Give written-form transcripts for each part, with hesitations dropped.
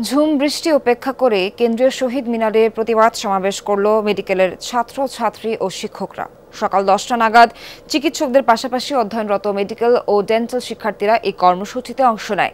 ঝুম বৃষ্টি উপেক্ষা করে কেন্দ্রীয় শহীদ মিনারে প্রতিবাদ সমাবেশ করল মেডিকেলের ছাত্রছাত্রী ও শিক্ষকরা। সকাল 10টা নাগাদ চিকিৎসকদের পাশাপাশি অধ্যয়নরত মেডিকেল ও ডেন্টাল শিক্ষার্থীরা এই কর্মসূচিতে অংশ নেয়।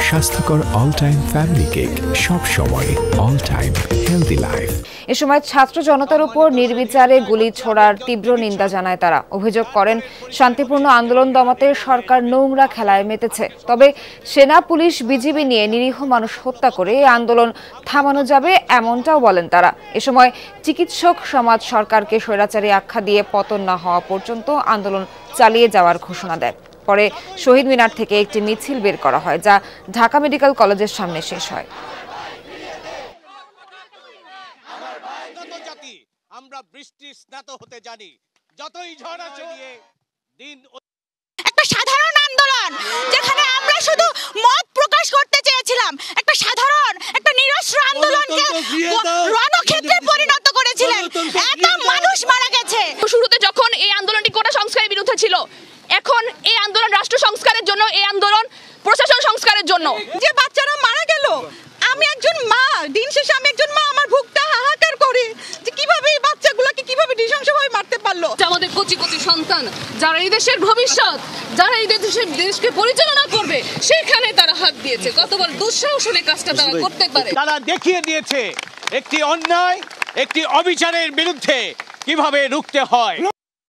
স্বাস্থ্যকর অল টাইম ফ্যামিলি কেক, সব সময় অল টাইম হেলদি লাইফ। এ সময় ছাত্র জনতার উপর নির্বিচারে গুলি ছোড়ার তীব্র নিন্দা জানায় তারা। অভিযোগ করেন, শান্তিপূর্ণ আন্দোলন দমাতে সরকার নোংরা খেলায় মেতেছে। তবে সেনা, পুলিশ, বিজিবি নিয়ে নিরীহ মানুষ হত্যা করে এই আন্দোলন থামানো যাবে এমনটাও বলেন তারা। এ সময় চিকিৎসক সমাজ সরকারকে স্বৈরাচারী আখ্যা দিয়ে পতন না হওয়া পর্যন্ত আন্দোলন চালিয়ে যাওয়ার ঘোষণা দেয়। পরে শহীদ মিনার থেকে একটি মিছিল বের করা হয়, যা ঢাকা মেডিকেল কলেজের সামনে শেষ হয়। আমরা বৃষ্টি স্নাত হতে জানি, যতই ঝড় আসে নিয়ে দিন। একটা সাধারণ আন্দোলন যেখানে আমরা শুধু মত প্রকাশ করতে চেয়েছিলাম, একটা সাধারণ একটা নিরস্ত্র আন্দোলনকে রণক্ষেত্রে পরিণত করেছিলেন। এত মানুষ মারা গেছে। শুরুতে যখন এই আন্দোলনটি কোটা সংস্কারের বিরুদ্ধে ছিল, এখন এই আন্দোলন রাষ্ট্র সংস্কারের জন্য, এই আন্দোলন প্রশাসন সংস্কারের জন্য। যে বাচ্চারা মারা গেল, আমি একজন মা, দিন শেষে আমি একজন মা, আমার বুকটা হাহাকার করে যে কিভাবে এই বাচ্চাগুলোকে কিভাবে নৃশংসভাবে মারতে পারলো। আমাদের কচি কচি সন্তান, যারা এই দেশের ভবিষ্যৎ, যারা এই দেশকে পরিচালনা করবে, সেখানে তারা হাত দিয়েছে। কত বড় দুঃসাহসের কাজটা তারা করতে পারে। তারা দেখিয়ে দিয়েছে একটি অন্যায়, একটি অবিচারের বিরুদ্ধে কিভাবে রুখতে হয়।